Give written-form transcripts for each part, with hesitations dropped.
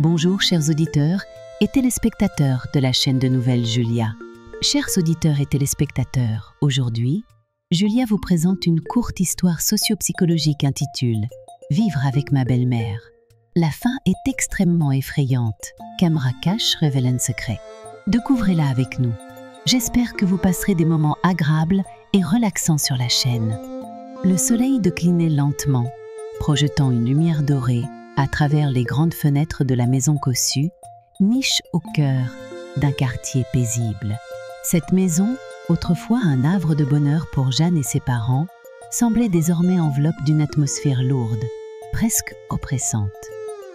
Bonjour chers auditeurs et téléspectateurs de la chaîne de nouvelles Julia. Chers auditeurs et téléspectateurs, aujourd'hui, Julia vous présente une courte histoire socio-psychologique intitulée « Vivre avec ma belle-mère ». La fin est extrêmement effrayante. Caméra cache révèle un secret. Découvrez-la avec nous. J'espère que vous passerez des moments agréables et relaxants sur la chaîne. Le soleil déclinait lentement, projetant une lumière dorée à travers les grandes fenêtres de la maison cossue, niche au cœur d'un quartier paisible. Cette maison, autrefois un havre de bonheur pour Jeanne et ses parents, semblait désormais enveloppe d'une atmosphère lourde, presque oppressante.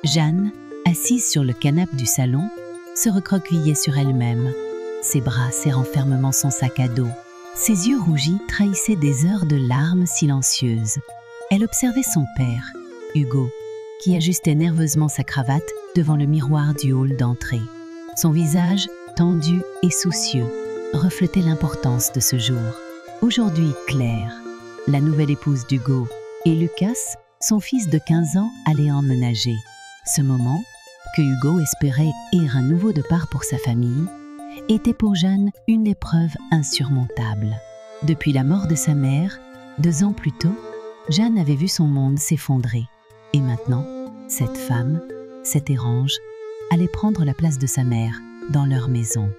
Jeanne, assise sur le canapé du salon, se recroquevillait sur elle-même, ses bras serrant fermement son sac à dos. Ses yeux rougis trahissaient des heures de larmes silencieuses. Elle observait son père, Hugo, qui ajustait nerveusement sa cravate devant le miroir du hall d'entrée. Son visage, tendu et soucieux, reflétait l'importance de ce jour. Aujourd'hui, Claire, la nouvelle épouse d'Hugo, et Lucas, son fils de 15 ans, allaient emménager. Ce moment, que Hugo espérait être un nouveau départ pour sa famille, était pour Jeanne une épreuve insurmontable. Depuis la mort de sa mère, 2 ans plus tôt, Jeanne avait vu son monde s'effondrer. Et maintenant, cette femme, cette érange, allait prendre la place de sa mère dans leur maison.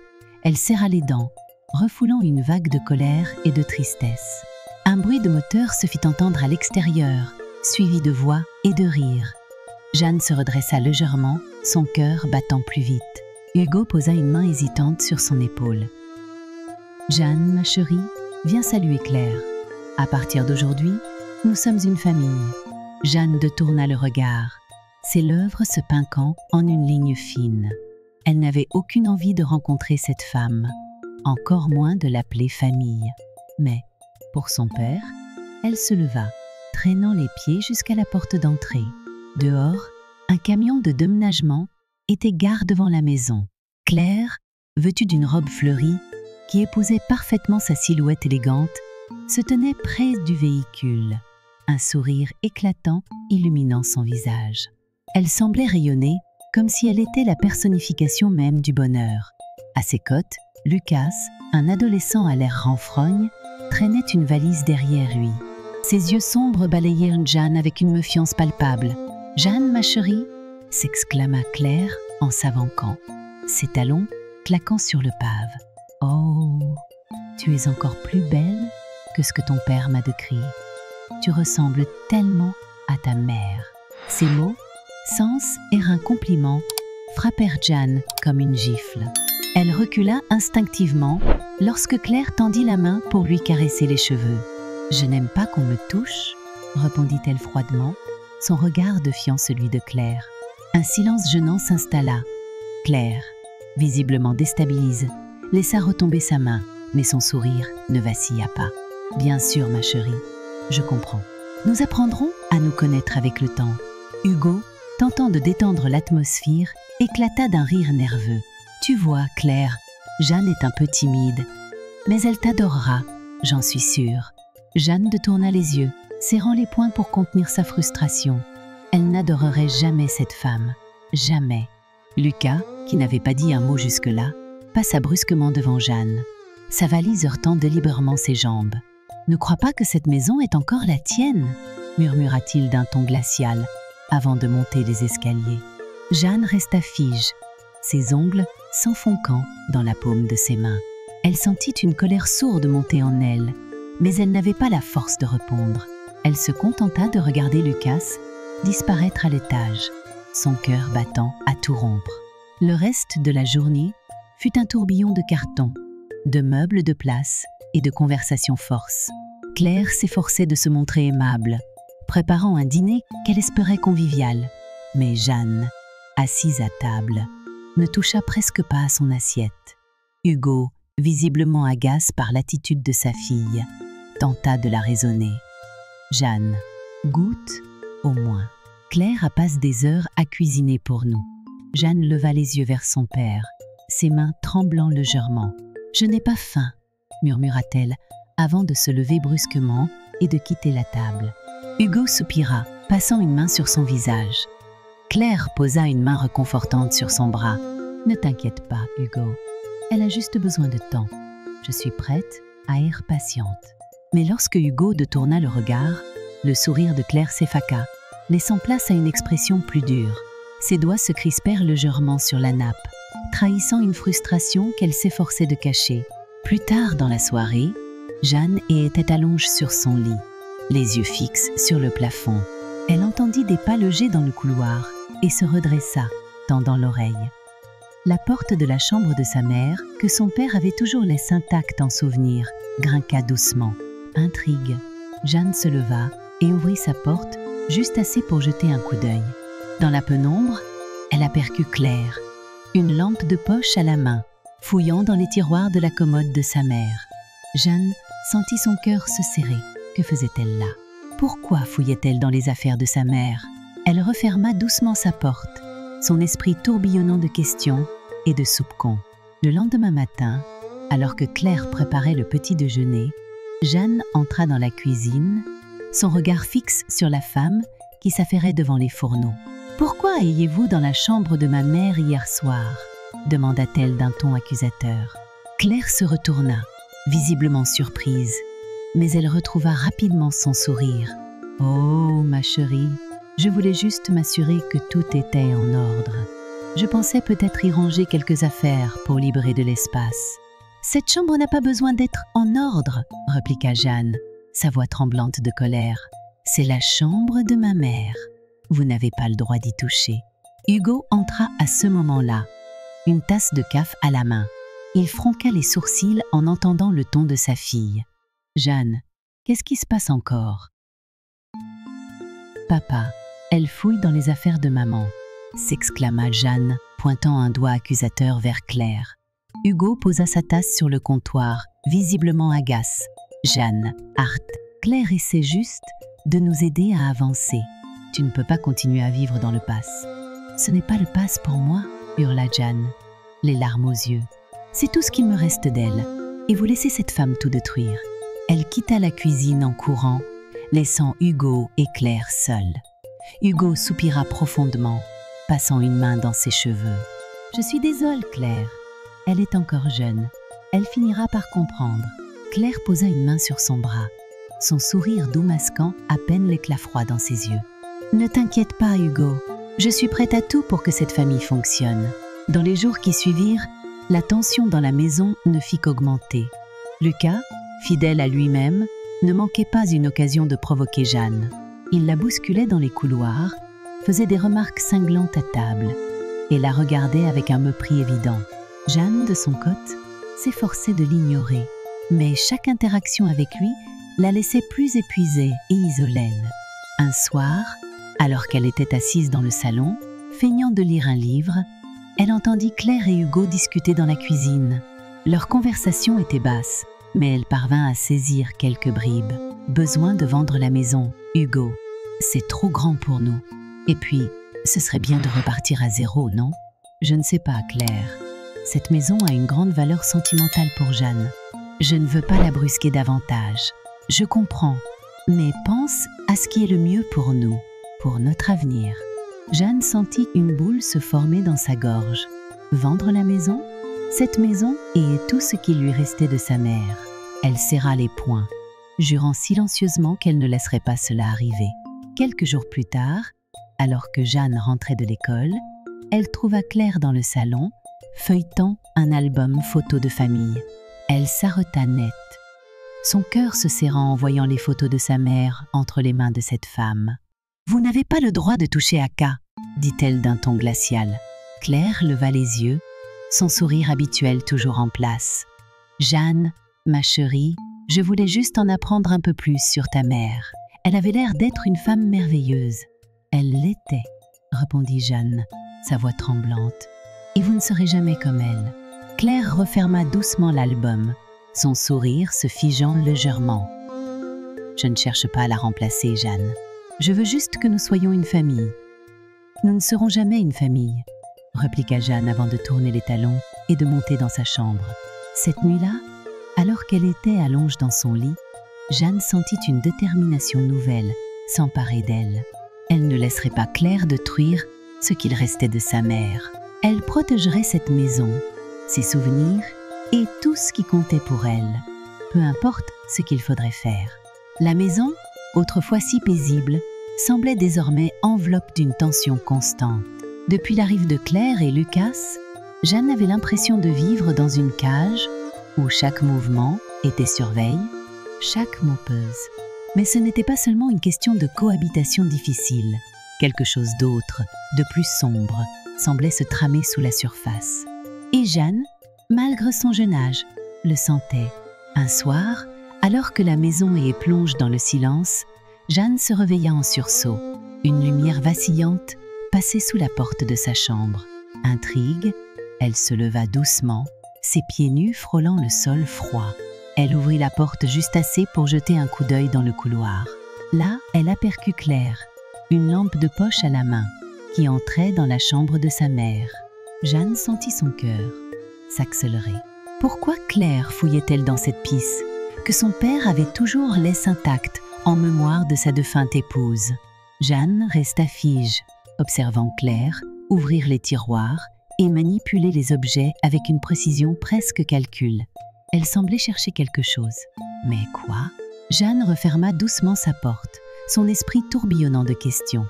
Elle serra les dents, refoulant une vague de colère et de tristesse. Un bruit de moteur se fit entendre à l'extérieur, suivi de voix et de rires. Jeanne se redressa légèrement, son cœur battant plus vite. Hugo posa une main hésitante sur son épaule. « Jeanne, ma chérie, viens saluer Claire. À partir d'aujourd'hui, nous sommes une famille. » Jeanne détourna le regard, ses lèvres se pinquant en une ligne fine. Elle n'avait aucune envie de rencontrer cette femme, encore moins de l'appeler famille. Mais, pour son père, elle se leva, traînant les pieds jusqu'à la porte d'entrée. Dehors, un camion de déménagement était garé devant la maison. Claire, vêtue d'une robe fleurie, qui épousait parfaitement sa silhouette élégante, se tenait près du véhicule, un sourire éclatant illuminant son visage. Elle semblait rayonner comme si elle était la personnification même du bonheur. À ses côtes, Lucas, un adolescent à l'air renfrogne, traînait une valise derrière lui. Ses yeux sombres balayèrent Jeanne avec une méfiance palpable. « Jeanne, ma chérie !» s'exclama Claire en s'avanquant, ses talons claquant sur le pave. « Oh, tu es encore plus belle que ce que ton père m'a décrit. Tu ressembles tellement à ta mère. » Ces mots, sens et un compliment, frappèrent Jeanne comme une gifle. Elle recula instinctivement lorsque Claire tendit la main pour lui caresser les cheveux. « Je n'aime pas qu'on me touche », répondit-elle froidement, son regard défiant celui de Claire. Un silence gênant s'installa. Claire, visiblement déstabilisée, laissa retomber sa main, mais son sourire ne vacilla pas. « Bien sûr, ma chérie, je comprends. Nous apprendrons à nous connaître avec le temps. » Hugo, tentant de détendre l'atmosphère, éclata d'un rire nerveux. « Tu vois, Claire, Jeanne est un peu timide, mais elle t'adorera, j'en suis sûre. » Jeanne détourna les yeux, serrant les poings pour contenir sa frustration. Elle n'adorerait jamais cette femme, jamais. Lucas, qui n'avait pas dit un mot jusque-là, passa brusquement devant Jeanne, sa valise heurtant délibérément ses jambes. « Ne crois pas que cette maison est encore la tienne » murmura-t-il d'un ton glacial, avant de monter les escaliers. Jeanne resta fige, ses ongles s'enfonçant dans la paume de ses mains. Elle sentit une colère sourde monter en elle, mais elle n'avait pas la force de répondre. Elle se contenta de regarder Lucas disparaître à l'étage, son cœur battant à tout rompre. Le reste de la journée fut un tourbillon de cartons, de meubles de place et de conversations forces. Claire s'efforçait de se montrer aimable, préparant un dîner qu'elle espérait convivial. Mais Jeanne, assise à table, ne toucha presque pas à son assiette. Hugo, visiblement agace par l'attitude de sa fille, tenta de la raisonner. « Jeanne, goûte au moins. Claire a passé des heures à cuisiner pour nous. » Jeanne leva les yeux vers son père, ses mains tremblant légèrement. « Je n'ai pas faim, » murmura-t-elle, avant de se lever brusquement et de quitter la table. Hugo soupira, passant une main sur son visage. Claire posa une main réconfortante sur son bras. « Ne t'inquiète pas, Hugo. Elle a juste besoin de temps. Je suis prête à être patiente. » Mais lorsque Hugo détourna le regard, le sourire de Claire s'effaqua, laissant place à une expression plus dure. Ses doigts se crispèrent légèrement sur la nappe, trahissant une frustration qu'elle s'efforçait de cacher. Plus tard dans la soirée, Jeanne était allongée sur son lit, les yeux fixes sur le plafond. Elle entendit des pas légers dans le couloir et se redressa, tendant l'oreille. La porte de la chambre de sa mère, que son père avait toujours laissée intacte en souvenir, grinqua doucement. Intrigue. Jeanne se leva et ouvrit sa porte, juste assez pour jeter un coup d'œil. Dans la pénombre, elle aperçut Claire, une lampe de poche à la main, fouillant dans les tiroirs de la commode de sa mère. Jeanne sentit son cœur se serrer. Que faisait-elle là? Pourquoi fouillait-elle dans les affaires de sa mère? Elle referma doucement sa porte, son esprit tourbillonnant de questions et de soupçons. Le lendemain matin, alors que Claire préparait le petit déjeuner, Jeanne entra dans la cuisine, son regard fixe sur la femme qui s'affairait devant les fourneaux. « Pourquoi ayez-vous dans la chambre de ma mère hier soir ?» demanda-t-elle d'un ton accusateur. Claire se retourna, visiblement surprise, mais elle retrouva rapidement son sourire. « Oh, ma chérie, je voulais juste m'assurer que tout était en ordre. Je pensais peut-être y ranger quelques affaires pour libérer de l'espace. »« Cette chambre n'a pas besoin d'être en ordre, » répliqua Jeanne, sa voix tremblante de colère. « C'est la chambre de ma mère. Vous n'avez pas le droit d'y toucher. » Hugo entra à ce moment-là, une tasse de café à la main. Il fronqua les sourcils en entendant le ton de sa fille. « Jeanne, qu'est-ce qui se passe encore ?»« Papa, elle fouille dans les affaires de maman, » s'exclama Jeanne, pointant un doigt accusateur vers Claire. Hugo posa sa tasse sur le comptoir, visiblement agace. « Jeanne, Art, Claire essaie juste de nous aider à avancer. Tu ne peux pas continuer à vivre dans le passe. »« Ce n'est pas le passe pour moi, » hurla Jeanne, les larmes aux yeux. « C'est tout ce qu'il me reste d'elle, et vous laissez cette femme tout détruire. » Elle quitta la cuisine en courant, laissant Hugo et Claire seuls. Hugo soupira profondément, passant une main dans ses cheveux. « Je suis désolée, Claire. Elle est encore jeune. Elle finira par comprendre. » Claire posa une main sur son bras, son sourire doux masquant à peine l'éclat froid dans ses yeux. « Ne t'inquiète pas, Hugo. Je suis prête à tout pour que cette famille fonctionne. » Dans les jours qui suivirent, la tension dans la maison ne fit qu'augmenter. Lucas, fidèle à lui-même, ne manquait pas une occasion de provoquer Jeanne. Il la bousculait dans les couloirs, faisait des remarques cinglantes à table et la regardait avec un mépris évident. Jeanne, de son côté, s'efforçait de l'ignorer, mais chaque interaction avec lui la laissait plus épuisée et isolée. Un soir, alors qu'elle était assise dans le salon, feignant de lire un livre, elle entendit Claire et Hugo discuter dans la cuisine. Leur conversation était basse, mais elle parvint à saisir quelques bribes. « Besoin de vendre la maison, Hugo. C'est trop grand pour nous. Et puis, ce serait bien de repartir à zéro, non ? » « Je ne sais pas, Claire. Cette maison a une grande valeur sentimentale pour Jeanne. Je ne veux pas la brusquer davantage. Je comprends, mais pense à ce qui est le mieux pour nous, pour notre avenir. » Jeanne sentit une boule se former dans sa gorge. Vendre la maison ? Cette maison et tout ce qui lui restait de sa mère. Elle serra les poings, jurant silencieusement qu'elle ne laisserait pas cela arriver. Quelques jours plus tard, alors que Jeanne rentrait de l'école, elle trouva Claire dans le salon, feuilletant un album photo de famille. Elle s'arrêta net, son cœur se serrant en voyant les photos de sa mère entre les mains de cette femme. « Vous n'avez pas le droit de toucher à K, » dit-elle d'un ton glacial. Claire leva les yeux, son sourire habituel toujours en place. « Jeanne, ma chérie, je voulais juste en apprendre un peu plus sur ta mère. Elle avait l'air d'être une femme merveilleuse. »« Elle l'était, » répondit Jeanne, sa voix tremblante. « Et vous ne serez jamais comme elle. » Claire referma doucement l'album, son sourire se figeant légèrement. « Je ne cherche pas à la remplacer, Jeanne. Je veux juste que nous soyons une famille. »« Nous ne serons jamais une famille, » répliqua Jeanne avant de tourner les talons et de monter dans sa chambre. Cette nuit-là, alors qu'elle était allongée dans son lit, Jeanne sentit une détermination nouvelle s'emparer d'elle. Elle ne laisserait pas Claire détruire ce qu'il restait de sa mère. Elle protégerait cette maison, ses souvenirs et tout ce qui comptait pour elle, peu importe ce qu'il faudrait faire. La maison, autrefois si paisible, semblait désormais enveloppe d'une tension constante. Depuis l'arrivée de Claire et Lucas, Jeanne avait l'impression de vivre dans une cage où chaque mouvement était surveillé, chaque mot pèse. Mais ce n'était pas seulement une question de cohabitation difficile. Quelque chose d'autre, de plus sombre, semblait se tramer sous la surface. Et Jeanne, malgré son jeune âge, le sentait. Un soir, alors que la maison plonge dans le silence, Jeanne se réveilla en sursaut. Une lumière vacillante passait sous la porte de sa chambre. Intrigue, elle se leva doucement, ses pieds nus frôlant le sol froid. Elle ouvrit la porte juste assez pour jeter un coup d'œil dans le couloir. Là, elle aperçut Claire, une lampe de poche à la main, qui entrait dans la chambre de sa mère. Jeanne sentit son cœur s'accélérer. Pourquoi Claire fouillait-elle dans cette pièce, que son père avait toujours laissée intacte en mémoire de sa défunte épouse? Jeanne resta fige, observant Claire ouvrir les tiroirs et manipuler les objets avec une précision presque calcul. Elle semblait chercher quelque chose. Mais quoi? Jeanne referma doucement sa porte, son esprit tourbillonnant de questions.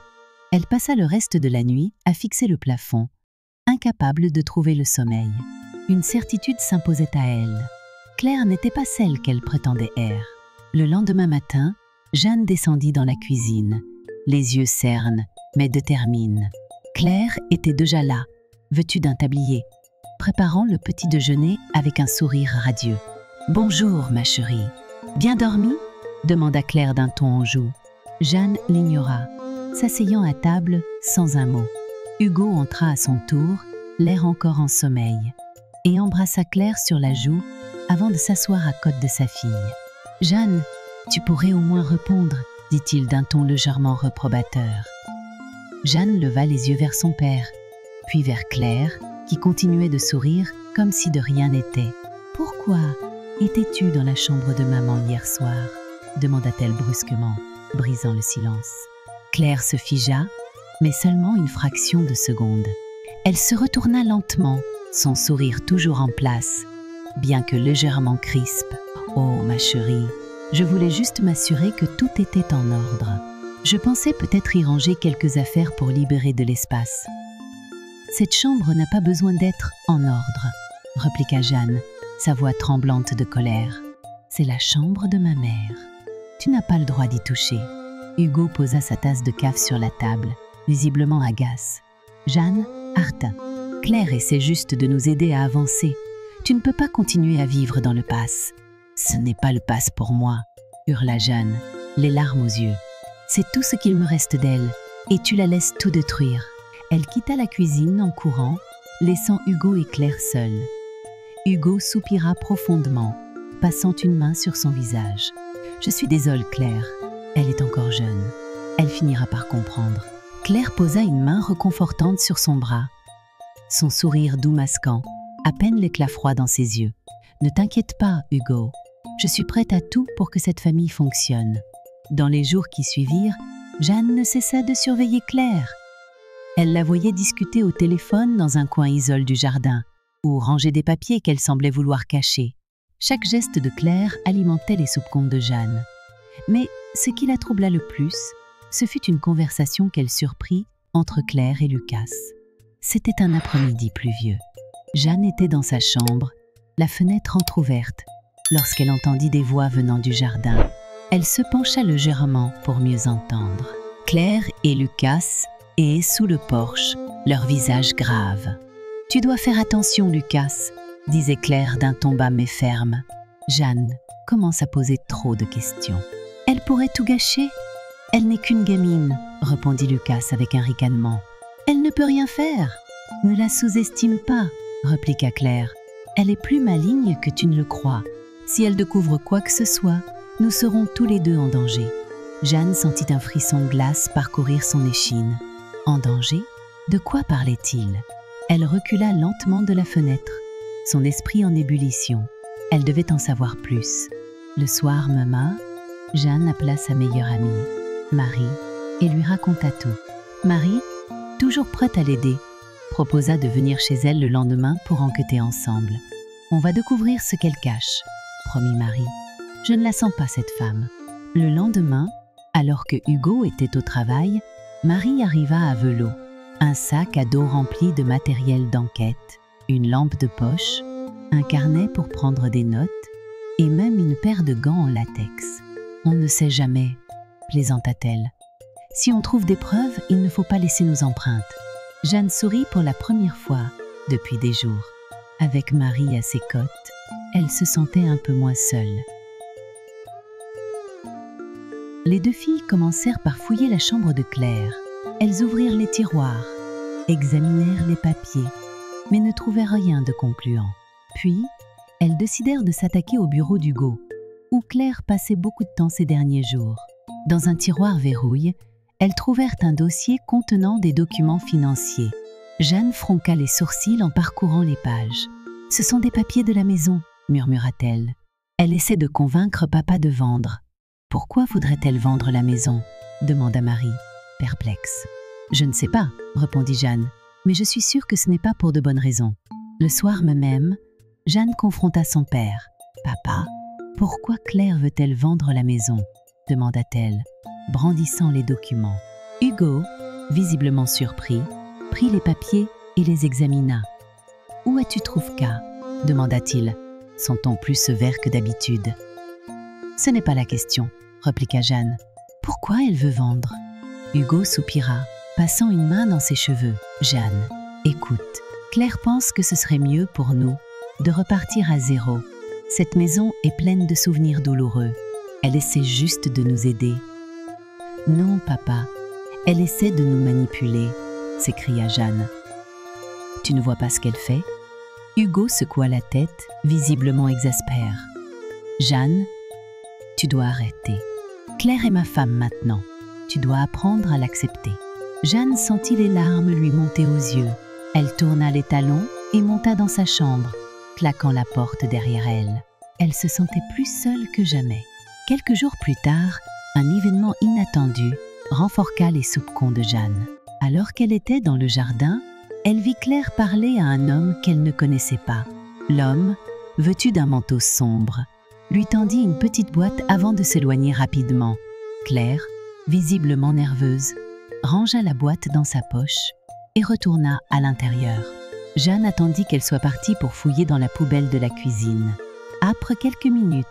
Elle passa le reste de la nuit à fixer le plafond, incapable de trouver le sommeil. Une certitude s'imposait à elle. Claire n'était pas celle qu'elle prétendait être. Le lendemain matin, Jeanne descendit dans la cuisine, les yeux cernes, mais déterminés. Claire était déjà là, vêtue d'un tablier, préparant le petit déjeuner avec un sourire radieux. « Bonjour, ma chérie. Bien dormi ?» demanda Claire d'un ton enjoué. Jeanne l'ignora, s'asseyant à table sans un mot. Hugo entra à son tour, l'air encore en sommeil, et embrassa Claire sur la joue avant de s'asseoir à côté de sa fille. « Jeanne, tu pourrais au moins répondre, » dit-il d'un ton légèrement reprobateur. Jeanne leva les yeux vers son père, puis vers Claire, qui continuait de sourire comme si de rien n'était. « Pourquoi étais-tu dans la chambre de maman hier soir ?» demanda-t-elle brusquement, brisant le silence. Claire se figea, mais seulement une fraction de seconde. Elle se retourna lentement, son sourire toujours en place, bien que légèrement crispe. « Oh, ma chérie, je voulais juste m'assurer que tout était en ordre. Je pensais peut-être y ranger quelques affaires pour libérer de l'espace. » « Cette chambre n'a pas besoin d'être en ordre, » répliqua Jeanne, sa voix tremblante de colère. « C'est la chambre de ma mère. Tu n'as pas le droit d'y toucher. » Hugo posa sa tasse de café sur la table, visiblement agace. Jeanne harta. « Claire essaie juste de nous aider à avancer. Tu ne peux pas continuer à vivre dans le passe. »« Ce n'est pas le passe pour moi, » hurla Jeanne, les larmes aux yeux. « C'est tout ce qu'il me reste d'elle, et tu la laisses tout détruire. » Elle quitta la cuisine en courant, laissant Hugo et Claire seuls. Hugo soupira profondément, passant une main sur son visage. « Je suis désolée, Claire. Elle est encore jeune. Elle finira par comprendre. » Claire posa une main réconfortante sur son bras, son sourire doux masquant, à peine l'éclat froid dans ses yeux. « Ne t'inquiète pas, Hugo. Je suis prête à tout pour que cette famille fonctionne. » Dans les jours qui suivirent, Jeanne ne cessa de surveiller Claire. Elle la voyait discuter au téléphone dans un coin isolé du jardin, ou ranger des papiers qu'elle semblait vouloir cacher. Chaque geste de Claire alimentait les soupçons de Jeanne. Mais ce qui la troubla le plus, ce fut une conversation qu'elle surprit entre Claire et Lucas. C'était un après-midi pluvieux. Jeanne était dans sa chambre, la fenêtre entr'ouverte, lorsqu'elle entendit des voix venant du jardin. Elle se pencha légèrement pour mieux entendre. Claire et Lucas et sous le porche, leur visage grave. « Tu dois faire attention, Lucas, » disait Claire d'un ton bas mais ferme. Jeanne commence à poser trop de questions. « Elle pourrait tout gâcher. Elle n'est qu'une gamine, » répondit Lucas avec un ricanement. « Elle ne peut rien faire. Ne la sous-estime pas, » répliqua Claire. « Elle est plus maligne que tu ne le crois. Si elle découvre quoi que ce soit, nous serons tous les deux en danger. » Jeanne sentit un frisson de glace parcourir son échine. En danger? De quoi parlait-il? Elle recula lentement de la fenêtre, son esprit en ébullition. Elle devait en savoir plus. Le soir même, Jeanne appela sa meilleure amie, Marie, et lui raconta tout. « Marie, toujours prête à l'aider, proposa de venir chez elle le lendemain pour enquêter ensemble. « On va découvrir ce qu'elle cache », promit Marie. « Je ne la sens pas, cette femme. » Le lendemain, alors que Hugo était au travail, Marie arriva à Velot. Un sac à dos rempli de matériel d'enquête, une lampe de poche, un carnet pour prendre des notes et même une paire de gants en latex. « On ne sait jamais », plaisanta-t-elle. « Si on trouve des preuves, il ne faut pas laisser nos empreintes. » Jeanne sourit pour la première fois depuis des jours. Avec Marie à ses côtes, elle se sentait un peu moins seule. Les deux filles commencèrent par fouiller la chambre de Claire. Elles ouvrirent les tiroirs, examinèrent les papiers, mais ne trouvèrent rien de concluant. Puis, elles décidèrent de s'attaquer au bureau d'Hugo, où Claire passait beaucoup de temps ces derniers jours. Dans un tiroir verrouille, elles trouvèrent un dossier contenant des documents financiers. Jeanne fronqua les sourcils en parcourant les pages. « Ce sont des papiers de la maison », murmura-t-elle. Elle essaie de convaincre papa de vendre. « Pourquoi voudrait-elle vendre la maison ?» demanda Marie, perplexe. « Je ne sais pas », répondit Jeanne, « mais je suis sûre que ce n'est pas pour de bonnes raisons. » Le soir même, Jeanne confronta son père. « Papa, pourquoi Claire veut-elle vendre la maison ?» demanda-t-elle, brandissant les documents. Hugo, visiblement surpris, prit les papiers et les examina. « Où as-tu trouvé ça ?» demanda-t-il, son ton plus sévère que d'habitude. « Ce n'est pas la question », répliqua Jeanne. « Pourquoi elle veut vendre ?» Hugo soupira, passant une main dans ses cheveux. « Jeanne, écoute, Claire pense que ce serait mieux pour nous de repartir à zéro. Cette maison est pleine de souvenirs douloureux. Elle essaie juste de nous aider. » « Non, papa, elle essaie de nous manipuler, » s'écria Jeanne. « Tu ne vois pas ce qu'elle fait ?» Hugo secoua la tête, visiblement exaspéré. « Jeanne, tu dois arrêter. Claire est ma femme maintenant. Tu dois apprendre à l'accepter. » Jeanne sentit les larmes lui monter aux yeux. Elle tourna les talons et monta dans sa chambre, claquant la porte derrière elle. Elle se sentait plus seule que jamais. Quelques jours plus tard, un événement inattendu renforça les soupçons de Jeanne. Alors qu'elle était dans le jardin, elle vit Claire parler à un homme qu'elle ne connaissait pas. L'homme, vêtu d'un manteau sombre, lui tendit une petite boîte avant de s'éloigner rapidement. Claire, visiblement nerveuse, rangea la boîte dans sa poche et retourna à l'intérieur. Jeanne attendit qu'elle soit partie pour fouiller dans la poubelle de la cuisine. Après quelques minutes,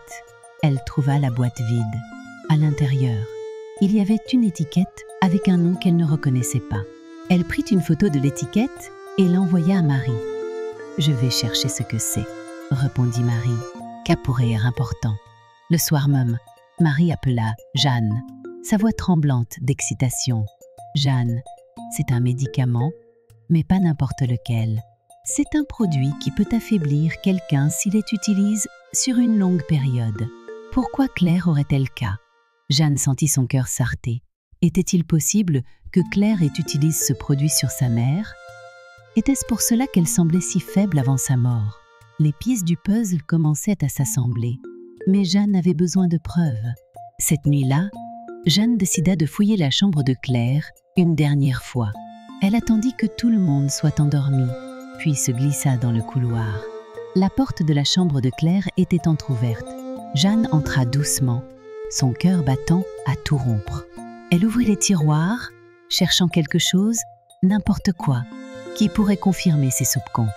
elle trouva la boîte vide. À l'intérieur, il y avait une étiquette avec un nom qu'elle ne reconnaissait pas. Elle prit une photo de l'étiquette et l'envoya à Marie. « Je vais chercher ce que c'est », répondit Marie. « Qu'à pourrait être important ?» Le soir même, Marie appela Jeanne, sa voix tremblante d'excitation. « Jeanne, c'est un médicament, mais pas n'importe lequel. C'est un produit qui peut affaiblir quelqu'un s'il est utilisé sur une longue période. Pourquoi Claire aurait-elle cas ?» Jeanne sentit son cœur s'arrêter. Était-il possible que Claire ait utilisé ce produit sur sa mère? Était-ce pour cela qu'elle semblait si faible avant sa mort? Les pièces du puzzle commençaient à s'assembler, mais Jeanne avait besoin de preuves. Cette nuit-là, Jeanne décida de fouiller la chambre de Claire une dernière fois. Elle attendit que tout le monde soit endormi, puis se glissa dans le couloir. La porte de la chambre de Claire était entr'ouverte. Jeanne entra doucement, son cœur battant à tout rompre. Elle ouvrit les tiroirs, cherchant quelque chose, n'importe quoi, qui pourrait confirmer ses soupçons.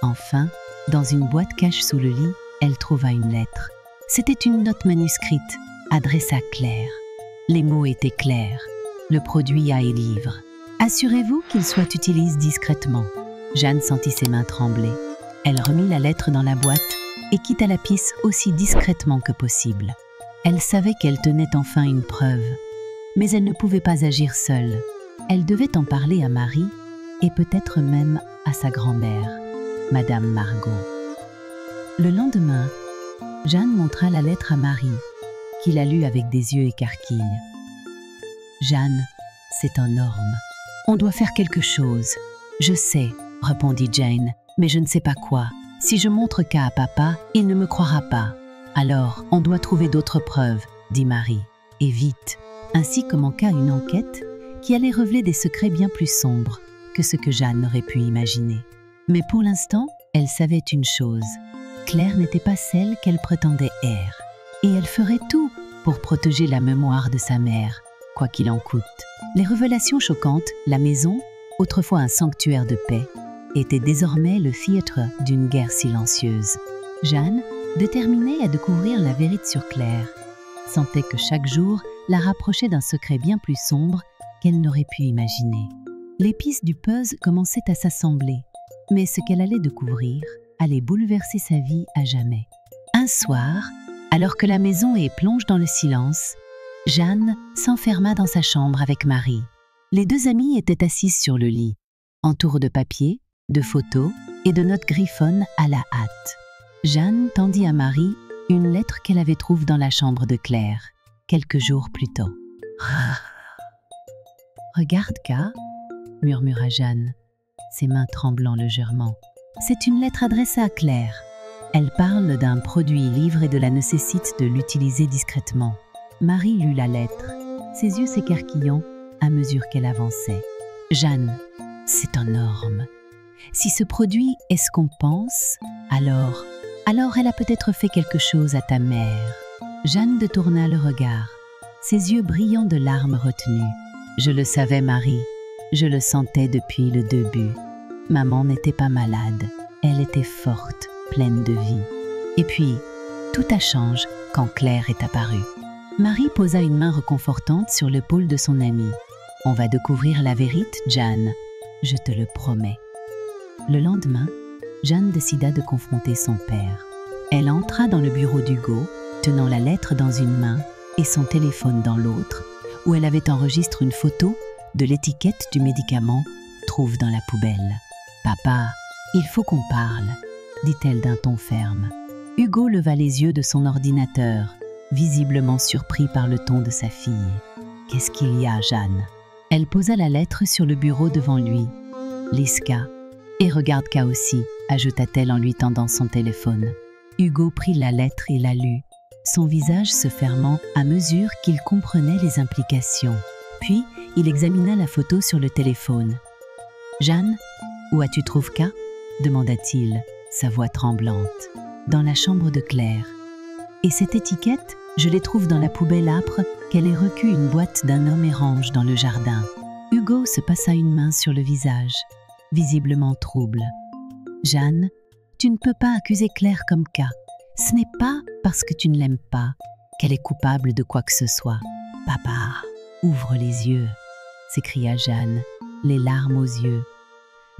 Enfin, dans une boîte cache sous le lit, elle trouva une lettre. C'était une note manuscrite, adressée à Claire. Les mots étaient clairs. Le produit a et livre. Assurez-vous qu'il soit utilisé discrètement. Jeanne sentit ses mains trembler. Elle remit la lettre dans la boîte et quitta la pièce aussi discrètement que possible. Elle savait qu'elle tenait enfin une preuve, mais elle ne pouvait pas agir seule. Elle devait en parler à Marie et peut-être même à sa grand-mère, Madame Margot. Le lendemain, Jeanne montra la lettre à Marie, qui la lut avec des yeux écarquillés. « Jeanne, c'est énorme. On doit faire quelque chose. »« Je sais, » répondit Jane, « mais je ne sais pas quoi. Si je montre ça à papa, il ne me croira pas. »« Alors, on doit trouver d'autres preuves, » dit Marie, « et vite. » Ainsi commença une enquête qui allait révéler des secrets bien plus sombres. que ce que Jeanne aurait pu imaginer. Mais pour l'instant, elle savait une chose. Claire n'était pas celle qu'elle prétendait être. Et elle ferait tout pour protéger la mémoire de sa mère, quoi qu'il en coûte. Les révélations choquantes, la maison, autrefois un sanctuaire de paix, était désormais le théâtre d'une guerre silencieuse. Jeanne, déterminée à découvrir la vérité sur Claire, sentait que chaque jour la rapprochait d'un secret bien plus sombre qu'elle n'aurait pu imaginer. Les pièces du puzzle commençaient à s'assembler, mais ce qu'elle allait découvrir allait bouleverser sa vie à jamais. Un soir, alors que la maison plonge dans le silence, Jeanne s'enferma dans sa chambre avec Marie. Les deux amies étaient assises sur le lit, entourées de papiers, de photos et de notes griffonnes à la hâte. Jeanne tendit à Marie une lettre qu'elle avait trouvée dans la chambre de Claire, quelques jours plus tôt. « Regarde, K, » murmura Jeanne, ses mains tremblant légèrement. « C'est une lettre adressée à Claire. Elle parle d'un produit livre et de la nécessité de l'utiliser discrètement. » Marie lut la lettre, ses yeux s'écarquillant à mesure qu'elle avançait. « Jeanne, c'est énorme. Si ce produit est ce qu'on pense, alors elle a peut-être fait quelque chose à ta mère. » Jeanne détourna le regard, ses yeux brillants de larmes retenues. « Je le savais, Marie, je le sentais depuis le début. Maman n'était pas malade, elle était forte, pleine de vie. Et puis, tout a changé quand Claire est apparue. » Marie posa une main réconfortante sur l'épaule de son amie. « On va découvrir la vérité, Jeanne, je te le promets. » Le lendemain, Jeanne décida de confronter son père. Elle entra dans le bureau d'Hugo, tenant la lettre dans une main et son téléphone dans l'autre, où elle avait enregistré une photo de l'étiquette du médicament « Trouve dans la poubelle ». « Papa, il faut qu'on parle », dit-elle d'un ton ferme. Hugo leva les yeux de son ordinateur, visiblement surpris par le ton de sa fille. « Qu'est-ce qu'il y a, Jeanne ?» Elle posa la lettre sur le bureau devant lui. « Lis K, et regarde K aussi », ajouta-t-elle en lui tendant son téléphone. Hugo prit la lettre et la lut, son visage se fermant à mesure qu'il comprenait les implications. Puis, il examina la photo sur le téléphone. « Jeanne, où as-tu trouvé K ?» demanda-t-il, sa voix tremblante. « Dans la chambre de Claire. Et cette étiquette, je les trouve dans la poubelle âpre qu'elle ait reçue une boîte d'un homme érange dans le jardin. » Hugo se passa une main sur le visage, visiblement trouble. « Jeanne, tu ne peux pas accuser Claire comme K. Ce n'est pas parce que tu ne l'aimes pas qu'elle est coupable de quoi que ce soit. Papa, ouvre les yeux !» s'écria Jeanne, les larmes aux yeux.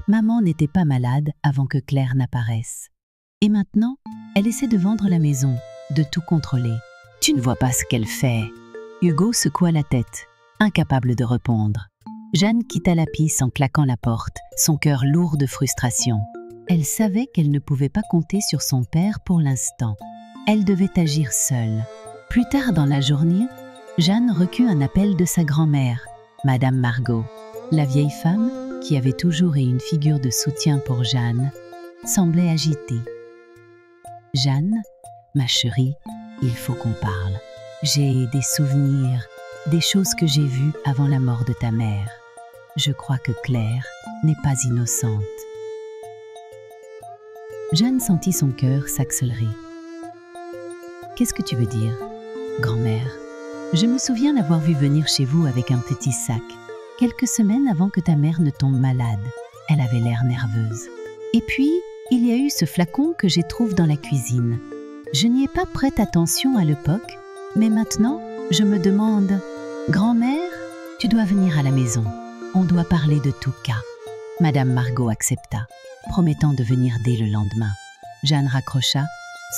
Maman n'était pas malade avant que Claire n'apparaisse. Et maintenant, elle essaie de vendre la maison, de tout contrôler. « Tu ne vois pas ce qu'elle fait ?» Hugo secoua la tête, incapable de répondre. Jeanne quitta la pièce en claquant la porte, son cœur lourd de frustration. Elle savait qu'elle ne pouvait pas compter sur son père pour l'instant. Elle devait agir seule. Plus tard dans la journée, Jeanne reçut un appel de sa grand-mère, Madame Margot. La vieille femme, qui avait toujours eu une figure de soutien pour Jeanne, semblait agitée. « Jeanne, ma chérie, il faut qu'on parle. J'ai des souvenirs, des choses que j'ai vues avant la mort de ta mère. Je crois que Claire n'est pas innocente. » Jeanne sentit son cœur s'accélérer. « Qu'est-ce que tu veux dire, grand-mère ? Je me souviens l'avoir vue venir chez vous avec un petit sac, quelques semaines avant que ta mère ne tombe malade. Elle avait l'air nerveuse. Et puis, il y a eu ce flacon que j'ai trouvé dans la cuisine. Je n'y ai pas prêté attention à l'époque, mais maintenant, je me demande, grand-mère, tu dois venir à la maison. On doit parler de tout cas. » Madame Margot accepta, promettant de venir dès le lendemain. Jeanne raccrocha,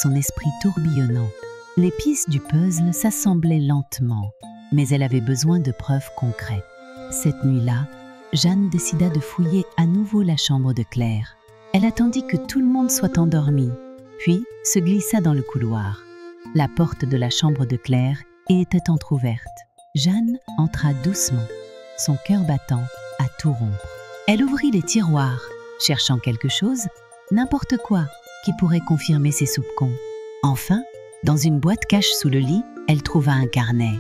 son esprit tourbillonnant. Les pièces du puzzle s'assemblaient lentement, mais elle avait besoin de preuves concrètes. Cette nuit-là, Jeanne décida de fouiller à nouveau la chambre de Claire. Elle attendit que tout le monde soit endormi, puis se glissa dans le couloir. La porte de la chambre de Claire était entr'ouverte. Jeanne entra doucement, son cœur battant à tout rompre. Elle ouvrit les tiroirs, cherchant quelque chose, n'importe quoi, qui pourrait confirmer ses soupçons. Enfin, dans une boîte cache sous le lit, elle trouva un carnet.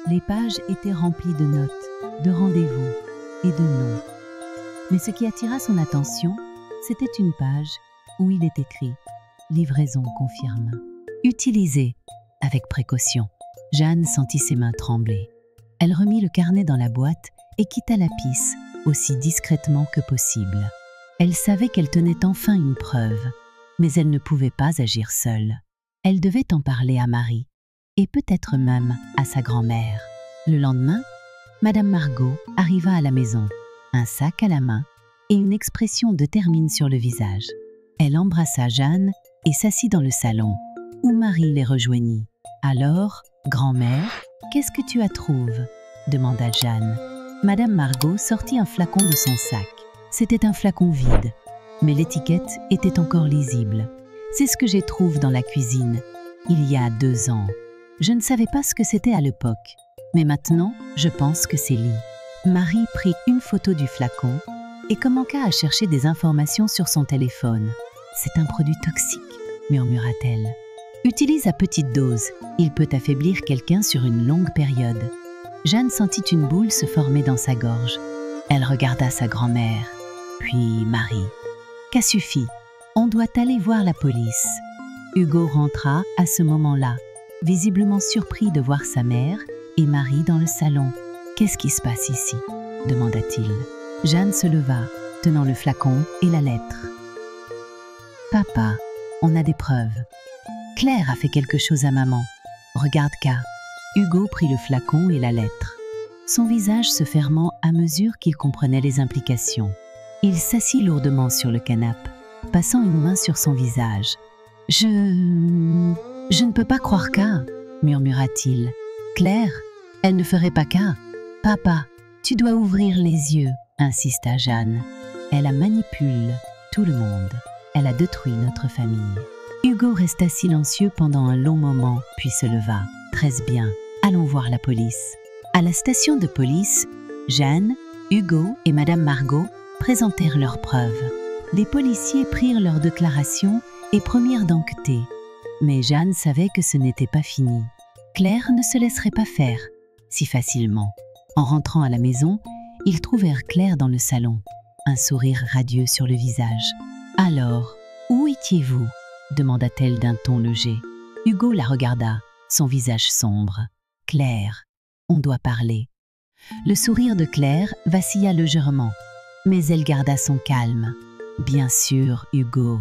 Les pages étaient remplies de notes, de rendez-vous et de noms. Mais ce qui attira son attention, c'était une page où il est écrit « Livraison confirme ». Utilisé avec précaution. Jeanne sentit ses mains trembler. Elle remit le carnet dans la boîte et quitta la pisse aussi discrètement que possible. Elle savait qu'elle tenait enfin une preuve, mais elle ne pouvait pas agir seule. Elle devait en parler à Marie, et peut-être même à sa grand-mère. Le lendemain, Madame Margot arriva à la maison, un sac à la main et une expression déterminée sur le visage. Elle embrassa Jeanne et s'assit dans le salon, où Marie les rejoignit. « Alors, grand-mère, qu'est-ce que tu as trouvé ?» demanda Jeanne. Madame Margot sortit un flacon de son sac. C'était un flacon vide, mais l'étiquette était encore lisible. « C'est ce que j'ai trouvé dans la cuisine, il y a 2 ans. Je ne savais pas ce que c'était à l'époque, mais maintenant, je pense que c'est lit. » Marie prit une photo du flacon et commença à chercher des informations sur son téléphone. « C'est un produit toxique, » murmura-t-elle. « Utilise à petite dose, il peut affaiblir quelqu'un sur une longue période. » Jeanne sentit une boule se former dans sa gorge. Elle regarda sa grand-mère, puis Marie. « Qu'a suffi, on doit aller voir la police. » Hugo rentra à ce moment-là, visiblement surpris de voir sa mère et Marie dans le salon. « Qu'est-ce qui se passe ici ?» demanda-t-il. Jeanne se leva, tenant le flacon et la lettre. « Papa, on a des preuves. Claire a fait quelque chose à maman. Regarde K. » Hugo prit le flacon et la lettre, son visage se fermant à mesure qu'il comprenait les implications. Il s'assit lourdement sur le canapé, passant une main sur son visage. « Je ne peux pas croire K, » murmura-t-il. « Claire, elle ne ferait pas K. »« Papa, tu dois ouvrir les yeux, » insista Jeanne. « Elle a manipulé tout le monde. Elle a détruit notre famille. » Hugo resta silencieux pendant un long moment, puis se leva. « Très bien, allons voir la police. » À la station de police, Jeanne, Hugo et Madame Margot présentèrent leurs preuves. Les policiers prirent leurs déclarations et promirent d'enquêter. Mais Jeanne savait que ce n'était pas fini. Claire ne se laisserait pas faire si facilement. En rentrant à la maison, ils trouvèrent Claire dans le salon, un sourire radieux sur le visage. « Alors, où étiez-vous » demanda-t-elle d'un ton léger. Hugo la regarda, son visage sombre. « Claire, on doit parler. » Le sourire de Claire vacilla légèrement, mais elle garda son calme. « Bien sûr, Hugo. »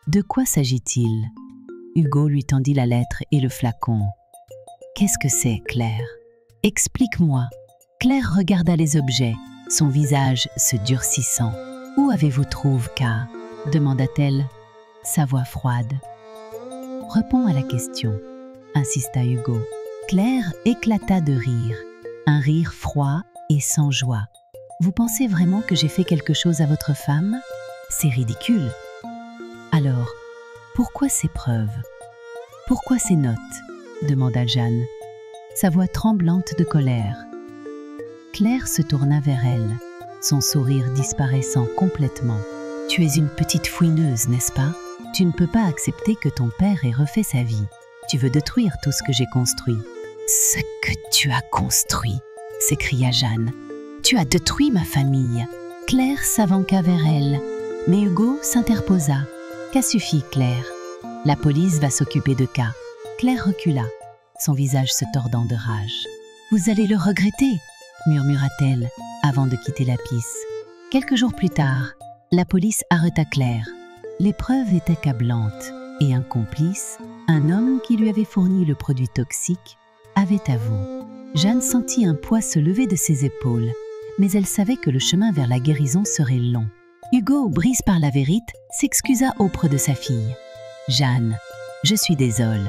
« De quoi s'agit-il » Hugo lui tendit la lettre et le flacon. « Qu'est-ce que c'est, Claire ? Explique-moi. » Claire regarda les objets, son visage se durcissant. « Où avez-vous trouvé K » demanda-t-elle, sa voix froide. « Réponds à la question, » insista Hugo. Claire éclata de rire, un rire froid et sans joie. « Vous pensez vraiment que j'ai fait quelque chose à votre femme ? C'est ridicule. » Alors, pourquoi ces preuves ? Pourquoi ces notes ? demanda Jeanne, sa voix tremblante de colère. Claire se tourna vers elle, son sourire disparaissant complètement. « Tu es une petite fouineuse, n'est-ce pas ? Tu ne peux pas accepter que ton père ait refait sa vie. Tu veux détruire tout ce que j'ai construit. »« Ce que tu as construit !» s'écria Jeanne. « Tu as détruit ma famille !» Claire s'avança vers elle, mais Hugo s'interposa. « Qu'a suffi, Claire ? La police va s'occuper de K. » Claire recula, son visage se tordant de rage. « Vous allez le regretter !» murmura-t-elle avant de quitter la pisse. Quelques jours plus tard, la police arrêta Claire. Les preuves étaient accablantes et un complice, un homme qui lui avait fourni le produit toxique, avait avoué. Jeanne sentit un poids se lever de ses épaules, mais elle savait que le chemin vers la guérison serait long. Hugo, brise par la vérité, s'excusa auprès de sa fille. « Jeanne, je suis désolée.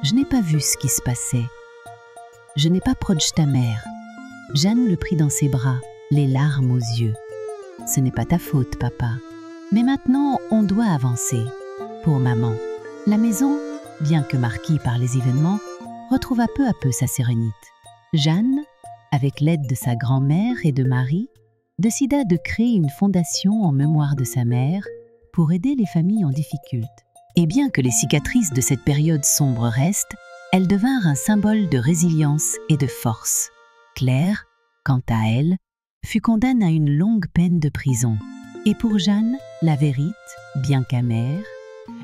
Je n'ai pas vu ce qui se passait. Je n'ai pas proche ta mère. » Jeanne le prit dans ses bras, les larmes aux yeux. « Ce n'est pas ta faute, papa. Mais maintenant, on doit avancer. Pour maman. » La maison, bien que marquée par les événements, retrouva peu à peu sa sérénité. Jeanne, avec l'aide de sa grand-mère et de Marie, décida de créer une fondation en mémoire de sa mère pour aider les familles en difficulté. Et bien que les cicatrices de cette période sombre restent, elles devinrent un symbole de résilience et de force. Claire, quant à elle, fut condamné à une longue peine de prison. Et pour Jeanne, la vérité, bien qu'amère,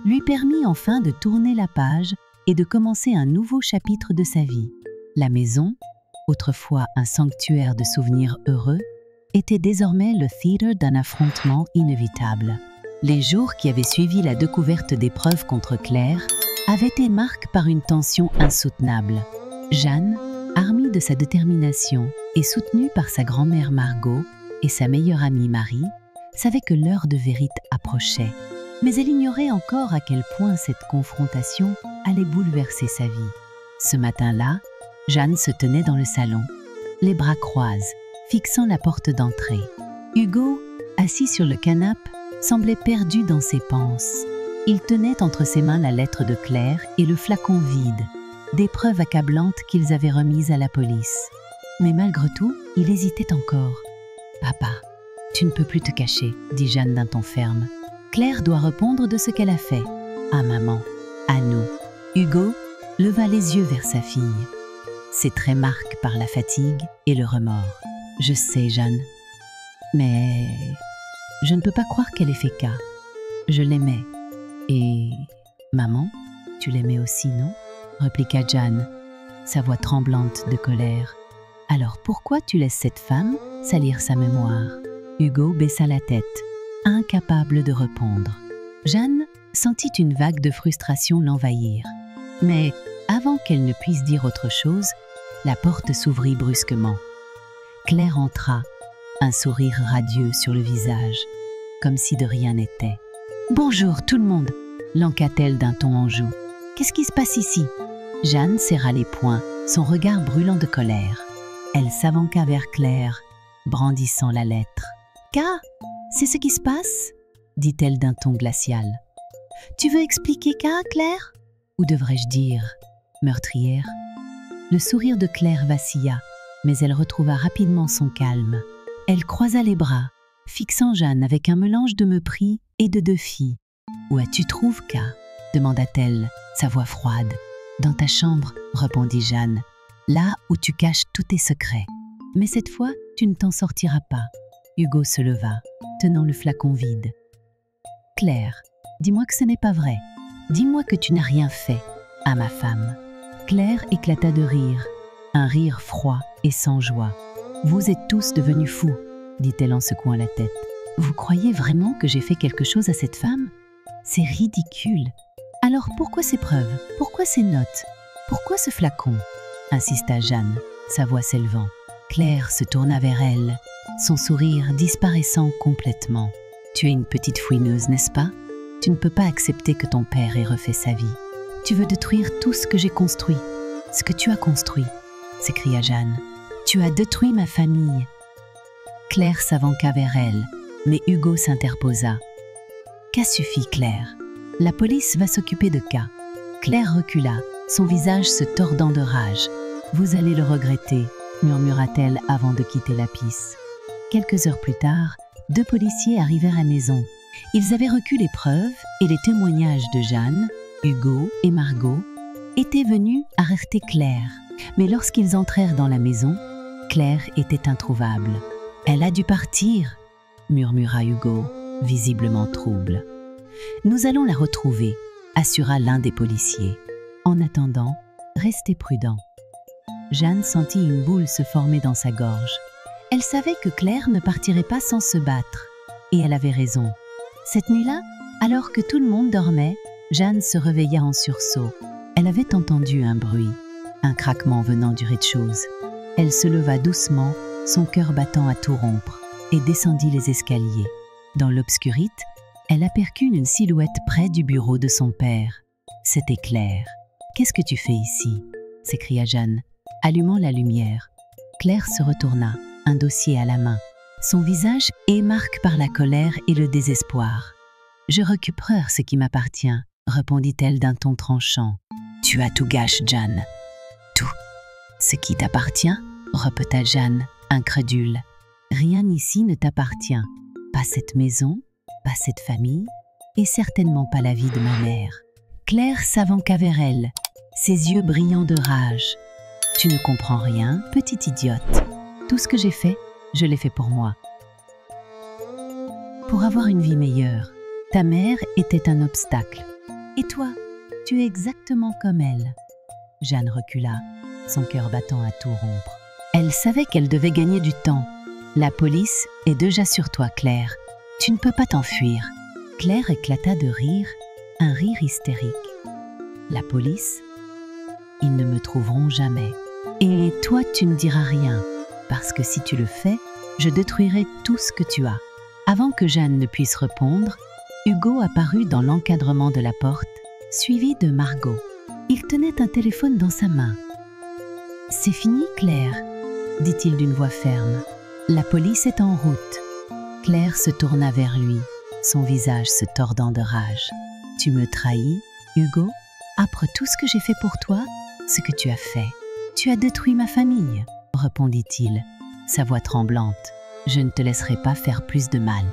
lui permit enfin de tourner la page et de commencer un nouveau chapitre de sa vie. La maison, autrefois un sanctuaire de souvenirs heureux, était désormais le théâtre d'un affrontement inévitable. Les jours qui avaient suivi la découverte des preuves contre Claire avaient été marqués par une tension insoutenable. Jeanne, armée de sa détermination et soutenue par sa grand-mère Margot et sa meilleure amie Marie, savait que l'heure de vérité approchait. Mais elle ignorait encore à quel point cette confrontation allait bouleverser sa vie. Ce matin-là, Jeanne se tenait dans le salon, les bras croisés, fixant la porte d'entrée. Hugo, assis sur le canapé, semblait perdu dans ses pensées. Il tenait entre ses mains la lettre de Claire et le flacon vide, des preuves accablantes qu'ils avaient remises à la police. Mais malgré tout, il hésitait encore. « Papa, tu ne peux plus te cacher, » dit Jeanne d'un ton ferme. « Claire doit répondre de ce qu'elle a fait. À maman, à nous. » Hugo leva les yeux vers sa fille. Ses traits marqués par la fatigue et le remords. « Je sais, Jeanne, mais je ne peux pas croire qu'elle ait fait cas. Je l'aimais. Et maman, tu l'aimais aussi, non ?» répliqua Jeanne, sa voix tremblante de colère. « Alors pourquoi tu laisses cette femme salir sa mémoire ?» Hugo baissa la tête, incapable de répondre. Jeanne sentit une vague de frustration l'envahir. Mais avant qu'elle ne puisse dire autre chose, la porte s'ouvrit brusquement. Claire entra, un sourire radieux sur le visage, comme si de rien n'était. « Bonjour tout le monde !» lanqua-t-elle d'un ton enjou. « Qu'est-ce qui se passe ici ?» Jeanne serra les poings, son regard brûlant de colère. Elle s'avança vers Claire, brandissant la lettre. « Ka, c'est ce qui se passe ?» dit-elle d'un ton glacial. « Tu veux expliquer Ka, Claire ? Ou devrais-je dire meurtrière ?» Le sourire de Claire vacilla, mais elle retrouva rapidement son calme. Elle croisa les bras, fixant Jeanne avec un mélange de mépris et de défi. « Où as-tu trouvé Ka ?» demanda-t-elle, sa voix froide. « Dans ta chambre, » répondit Jeanne, « là où tu caches tous tes secrets. Mais cette fois, tu ne t'en sortiras pas. » Hugo se leva, tenant le flacon vide. « Claire, dis-moi que ce n'est pas vrai. Dis-moi que tu n'as rien fait à ma femme. » Claire éclata de rire, un rire froid et sans joie. « Vous êtes tous devenus fous, » dit-elle en secouant la tête. « Vous croyez vraiment que j'ai fait quelque chose à cette femme ? C'est ridicule. Alors pourquoi ces preuves ? Pourquoi ces notes ? Pourquoi ce flacon ?» insista Jeanne, sa voix s'élevant. Claire se tourna vers elle, son sourire disparaissant complètement. « Tu es une petite fouineuse, n'est-ce pas ? Tu ne peux pas accepter que ton père ait refait sa vie. Tu veux détruire tout ce que j'ai construit, ce que tu as construit, » s'écria Jeanne. « Tu as détruit ma famille. » Claire s'avança vers elle, mais Hugo s'interposa. « Qu'a suffi, Claire ? La police va s'occuper de Ka. » Claire recula, son visage se tordant de rage. « Vous allez le regretter, » murmura-t-elle avant de quitter la piste. Quelques heures plus tard, 2 policiers arrivèrent à la maison. Ils avaient recueilli les preuves et les témoignages de Jeanne, Hugo et Margot étaient venus arrêter Claire. Mais lorsqu'ils entrèrent dans la maison, Claire était introuvable. « Elle a dû partir » murmura Hugo, visiblement trouble. « Nous allons la retrouver » assura l'un des policiers. « En attendant, restez prudents. » Jeanne sentit une boule se former dans sa gorge. Elle savait que Claire ne partirait pas sans se battre. Et elle avait raison. Cette nuit-là, alors que tout le monde dormait, Jeanne se réveilla en sursaut. Elle avait entendu un bruit, un craquement venant du rez-de-chaussée. Elle se leva doucement, son cœur battant à tout rompre, et descendit les escaliers. Dans l'obscurité, elle aperçut une silhouette près du bureau de son père. C'était Claire. « Qu'est-ce que tu fais ici ?» s'écria Jeanne, allumant la lumière. Claire se retourna, un dossier à la main. Son visage émarqué par la colère et le désespoir. « Je récupère ce qui m'appartient », répondit-elle d'un ton tranchant. « Tu as tout gâché, Jeanne. »« Tout ce qui t'appartient ?» répéta Jeanne, incrédule. « Rien ici ne t'appartient. Pas cette maison, pas cette famille, et certainement pas la vie de ma mère. » Claire s'avança vers elle, ses yeux brillants de rage. « Tu ne comprends rien, petite idiote. Tout ce que j'ai fait, je l'ai fait pour moi. Pour avoir une vie meilleure, ta mère était un obstacle. Et toi, tu es exactement comme elle. Jeanne recula, son cœur battant à tout rompre. Elle savait qu'elle devait gagner du temps. La police est déjà sur toi, Claire. Tu ne peux pas t'enfuir. Claire éclata de rire, un rire hystérique. La police? Ils ne me trouveront jamais. Et toi, tu ne diras rien, parce que si tu le fais, je détruirai tout ce que tu as. Avant que Jeanne ne puisse répondre, Hugo apparut dans l'encadrement de la porte, suivi de Margot. Il tenait un téléphone dans sa main. « C'est fini, Claire », dit-il d'une voix ferme. « La police est en route. » Claire se tourna vers lui, son visage se tordant de rage. « Tu me trahis, Hugo, après tout ce que j'ai fait pour toi, ce que tu as fait. Tu as détruit ma famille, » répondit-il, sa voix tremblante. « Je ne te laisserai pas faire plus de mal. »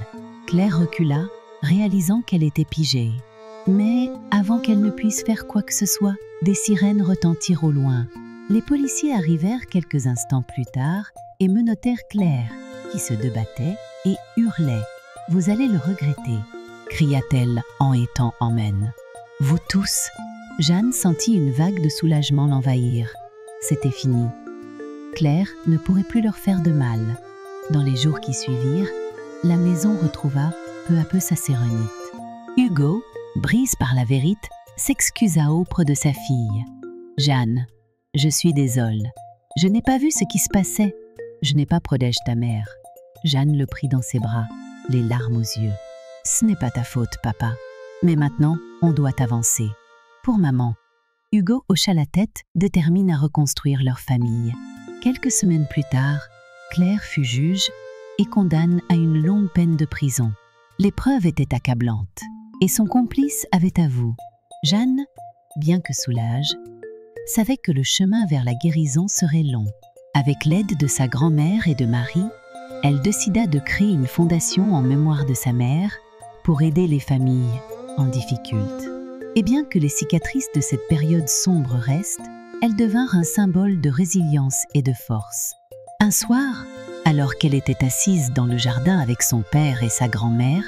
Claire recula, réalisant qu'elle était pigée. Mais avant qu'elle ne puisse faire quoi que ce soit, des sirènes retentirent au loin. Les policiers arrivèrent quelques instants plus tard et menottèrent Claire, qui se débattait et hurlait. « Vous allez le regretter », cria-t-elle en étant emmène. « Vous tous !» Jeanne sentit une vague de soulagement l'envahir. C'était fini. Claire ne pourrait plus leur faire de mal. Dans les jours qui suivirent, la maison retrouva peu à peu sa sérénité. Hugo, brise par la vérité, s'excusa auprès de sa fille. « Jeanne, je suis désolée. Je n'ai pas vu ce qui se passait. Je n'ai pas protégé ta mère. » Jeanne le prit dans ses bras, les larmes aux yeux. « Ce n'est pas ta faute, papa. Mais maintenant, on doit avancer. » Pour maman, Hugo hocha la tête, déterminé à reconstruire leur famille. Quelques semaines plus tard, Claire fut juge et condamnée à une longue peine de prison. Les preuves étaient accablantes et son complice avait avoué. Jeanne, bien que soulage, savait que le chemin vers la guérison serait long. Avec l'aide de sa grand-mère et de Marie, elle décida de créer une fondation en mémoire de sa mère pour aider les familles en difficulté. Et bien que les cicatrices de cette période sombre restent, elles devinrent un symbole de résilience et de force. Un soir, alors qu'elle était assise dans le jardin avec son père et sa grand-mère,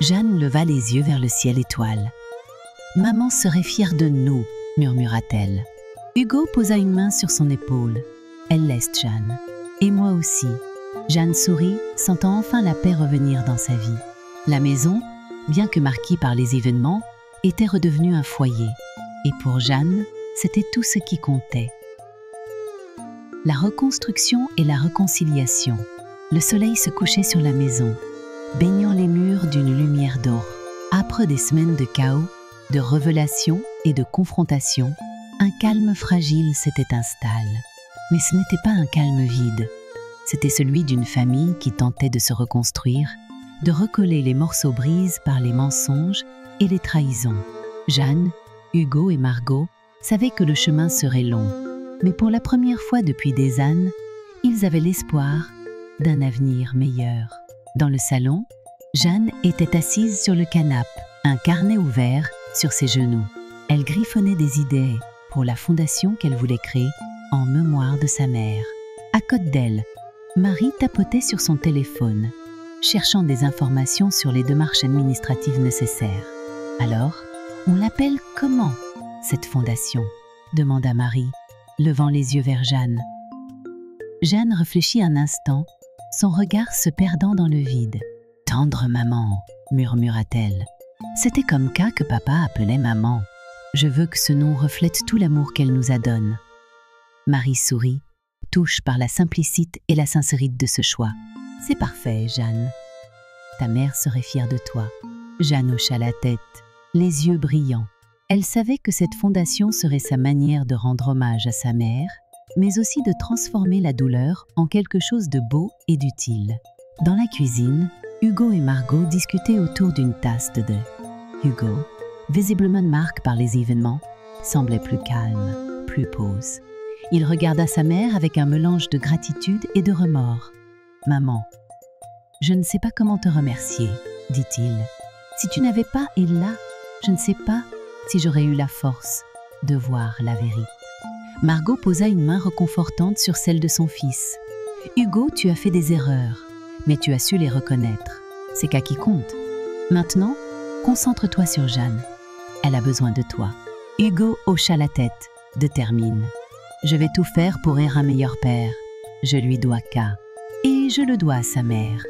Jeanne leva les yeux vers le ciel étoile. « Maman serait fière de nous », murmura-t-elle. Hugo posa une main sur son épaule. « Elle laisse Jeanne. Et moi aussi. » Jeanne sourit, sentant enfin la paix revenir dans sa vie. La maison, bien que marquée par les événements, était redevenue un foyer. Et pour Jeanne, c'était tout ce qui comptait. La reconstruction et la réconciliation. Le soleil se couchait sur la maison, baignant les murs d'une lumière d'or. Après des semaines de chaos, de révélations et de confrontations, un calme fragile s'était installé. Mais ce n'était pas un calme vide. C'était celui d'une famille qui tentait de se reconstruire, de recoller les morceaux brises par les mensonges et les trahisons. Jeanne, Hugo et Margot savaient que le chemin serait long, mais pour la première fois depuis des années, ils avaient l'espoir d'un avenir meilleur. Dans le salon, Jeanne était assise sur le canapé, un carnet ouvert sur ses genoux. Elle griffonnait des idées pour la fondation qu'elle voulait créer en mémoire de sa mère. À côté d'elle, Marie tapotait sur son téléphone, cherchant des informations sur les démarches administratives nécessaires. « Alors, on l'appelle comment, cette fondation ?» demanda Marie, levant les yeux vers Jeanne. Jeanne réfléchit un instant, son regard se perdant dans le vide. « Tendre maman », murmura-t-elle. « C'était comme ça que papa appelait maman. Je veux que ce nom reflète tout l'amour qu'elle nous a donné. » Marie sourit, touche par la simplicité et la sincérité de ce choix. « C'est parfait, Jeanne. Ta mère serait fière de toi. » Jeanne hocha la tête, les yeux brillants. Elle savait que cette fondation serait sa manière de rendre hommage à sa mère, mais aussi de transformer la douleur en quelque chose de beau et d'utile. Dans la cuisine, Hugo et Margot discutaient autour d'une tasse de thé. Hugo, visiblement marqué par les événements, semblait plus calme, plus pose. Il regarda sa mère avec un mélange de gratitude et de remords. « Maman, je ne sais pas comment te remercier, » dit-il. « Si tu n'avais pas été là, je ne sais pas si j'aurais eu la force de voir la vérité. » Margot posa une main réconfortante sur celle de son fils. Hugo, tu as fait des erreurs, mais tu as su les reconnaître. C'est qu'à qui compte. Maintenant, concentre-toi sur Jeanne. Elle a besoin de toi. Hugo hocha la tête, détermine. Je vais tout faire pour être un meilleur père. Je lui dois K. Et je le dois à sa mère.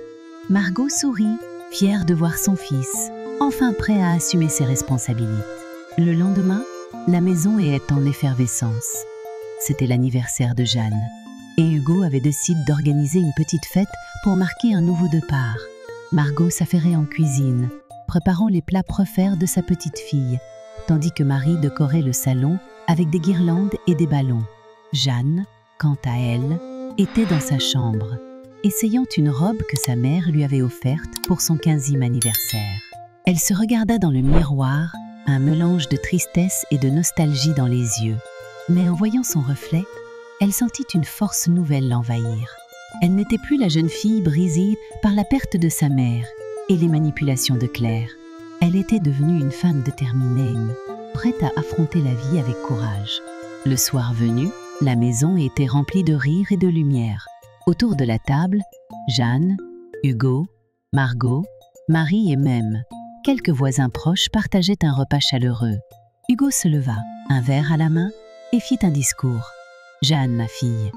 Margot sourit, fière de voir son fils, enfin prêt à assumer ses responsabilités. Le lendemain, la maison est en effervescence. C'était l'anniversaire de Jeanne. Et Hugo avait décidé d'organiser une petite fête pour marquer un nouveau départ. Margot s'affairait en cuisine, préparant les plats préférés de sa petite fille, tandis que Marie décorait le salon avec des guirlandes et des ballons. Jeanne, quant à elle, était dans sa chambre, essayant une robe que sa mère lui avait offerte pour son 15e anniversaire. Elle se regarda dans le miroir, un mélange de tristesse et de nostalgie dans les yeux. Mais en voyant son reflet, elle sentit une force nouvelle l'envahir. Elle n'était plus la jeune fille brisée par la perte de sa mère et les manipulations de Claire. Elle était devenue une femme déterminée, prête à affronter la vie avec courage. Le soir venu, la maison était remplie de rires et de lumière. Autour de la table, Jeanne, Hugo, Margot, Marie et même quelques voisins proches partageaient un repas chaleureux. Hugo se leva, un verre à la main, et fit un discours. « Jeanne, ma fille,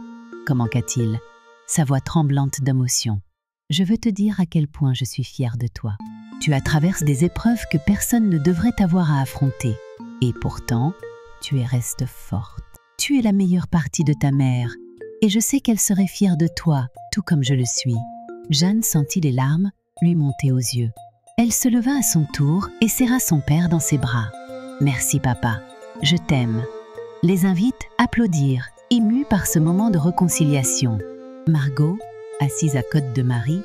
comment qu'a-t-il » sa voix tremblante d'émotion. « Je veux te dire à quel point je suis fière de toi. Tu as traversé des épreuves que personne ne devrait avoir à affronter. Et pourtant, tu es reste forte. Tu es la meilleure partie de ta mère, et je sais qu'elle serait fière de toi, tout comme je le suis. » Jeanne sentit les larmes lui monter aux yeux. Elle se leva à son tour et serra son père dans ses bras. « Merci papa, je t'aime. » Les invites applaudirent, émus par ce moment de réconciliation. Margot, assise à côté de Marie,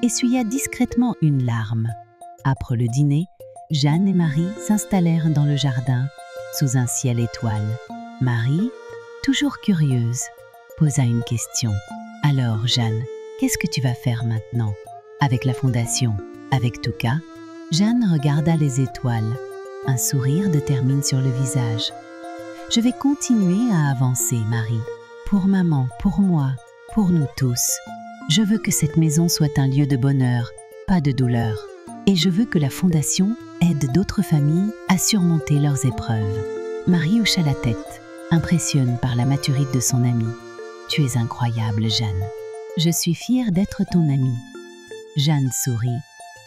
essuya discrètement une larme. Après le dîner, Jeanne et Marie s'installèrent dans le jardin, sous un ciel étoile. Marie, toujours curieuse, posa une question. « Alors, Jeanne, qu'est-ce que tu vas faire maintenant ? Avec la fondation, avec Touka ?» Jeanne regarda les étoiles. Un sourire détermine sur le visage. « Je vais continuer à avancer, Marie. Pour maman, pour moi, pour nous tous. Je veux que cette maison soit un lieu de bonheur, pas de douleur. Et je veux que la fondation aide d'autres familles à surmonter leurs épreuves. » Marie hocha la tête, impressionne par la maturité de son amie. « Tu es incroyable, Jeanne. Je suis fière d'être ton amie. » Jeanne sourit,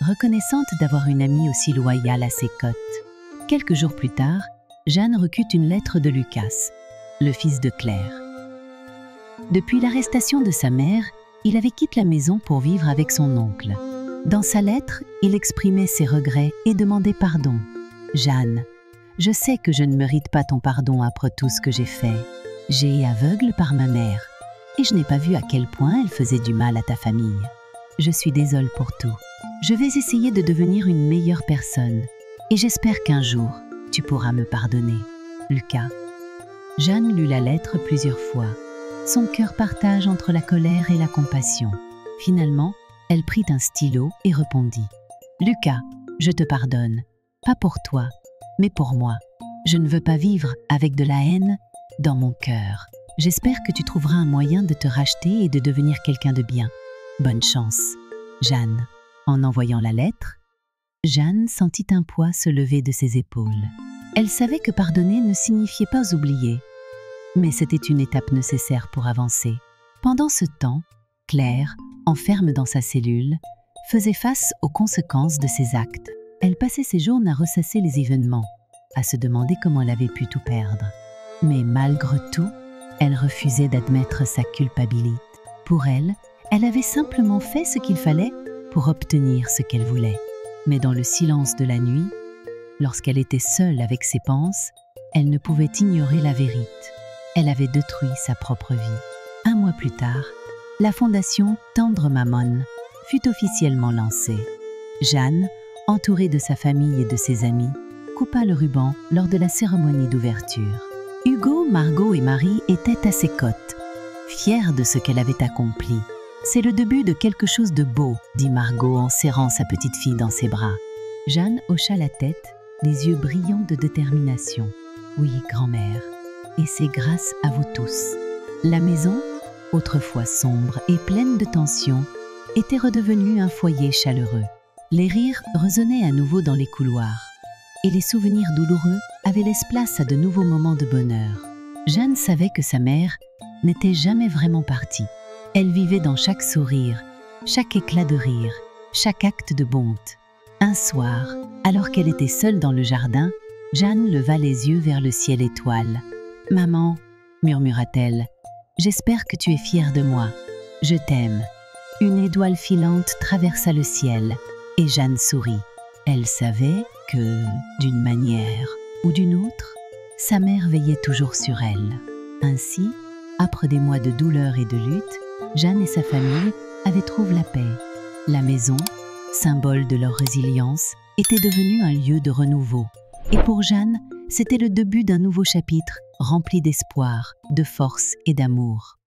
reconnaissante d'avoir une amie aussi loyale à ses côtes. Quelques jours plus tard, Jeanne reçut une lettre de Lucas, le fils de Claire. Depuis l'arrestation de sa mère, il avait quitté la maison pour vivre avec son oncle. Dans sa lettre, il exprimait ses regrets et demandait pardon. « Jeanne, je sais que je ne mérite pas ton pardon après tout ce que j'ai fait. J'ai été aveugle par ma mère et je n'ai pas vu à quel point elle faisait du mal à ta famille. Je suis désolée pour tout. Je vais essayer de devenir une meilleure personne et j'espère qu'un jour, tu pourras me pardonner. Lucas. » Jeanne lut la lettre plusieurs fois. Son cœur partage entre la colère et la compassion. Finalement, elle prit un stylo et répondit. « Lucas, je te pardonne. Pas pour toi, mais pour moi. Je ne veux pas vivre avec de la haine dans mon cœur. J'espère que tu trouveras un moyen de te racheter et de devenir quelqu'un de bien. Bonne chance. Jeanne. » En envoyant la lettre, Jeanne sentit un poids se lever de ses épaules. Elle savait que pardonner ne signifiait pas oublier, mais c'était une étape nécessaire pour avancer. Pendant ce temps, Claire, enferme dans sa cellule, faisait face aux conséquences de ses actes. Elle passait ses journées à ressasser les événements, à se demander comment elle avait pu tout perdre. Mais malgré tout, elle refusait d'admettre sa culpabilité. Pour elle, elle avait simplement fait ce qu'il fallait pour obtenir ce qu'elle voulait. Mais dans le silence de la nuit, lorsqu'elle était seule avec ses pensées, elle ne pouvait ignorer la vérité. Elle avait détruit sa propre vie. Un mois plus tard, la fondation Tendre Mammon fut officiellement lancée. Jeanne, entourée de sa famille et de ses amis, coupa le ruban lors de la cérémonie d'ouverture. Hugo, Margot et Marie étaient à ses côtés, fiers de ce qu'elle avait accompli. « C'est le début de quelque chose de beau », dit Margot en serrant sa petite fille dans ses bras. Jeanne hocha la tête, les yeux brillants de détermination. « Oui, grand-mère, et c'est grâce à vous tous. » La maison, autrefois sombre et pleine de tension, était redevenue un foyer chaleureux. Les rires résonnaient à nouveau dans les couloirs, et les souvenirs douloureux avaient laissé place à de nouveaux moments de bonheur. Jeanne savait que sa mère n'était jamais vraiment partie. Elle vivait dans chaque sourire, chaque éclat de rire, chaque acte de bonté. Un soir, alors qu'elle était seule dans le jardin, Jeanne leva les yeux vers le ciel étoile. « Maman, » murmura-t-elle, « j'espère que tu es fière de moi. Je t'aime. » Une étoile filante traversa le ciel, et Jeanne sourit. Elle savait que, d'une manière ou d'une autre, sa mère veillait toujours sur elle. Ainsi, après des mois de douleur et de lutte, Jeanne et sa famille avaient trouvé la paix. La maison, symbole de leur résilience, était devenue un lieu de renouveau. Et pour Jeanne, c'était le début d'un nouveau chapitre rempli d'espoir, de force et d'amour.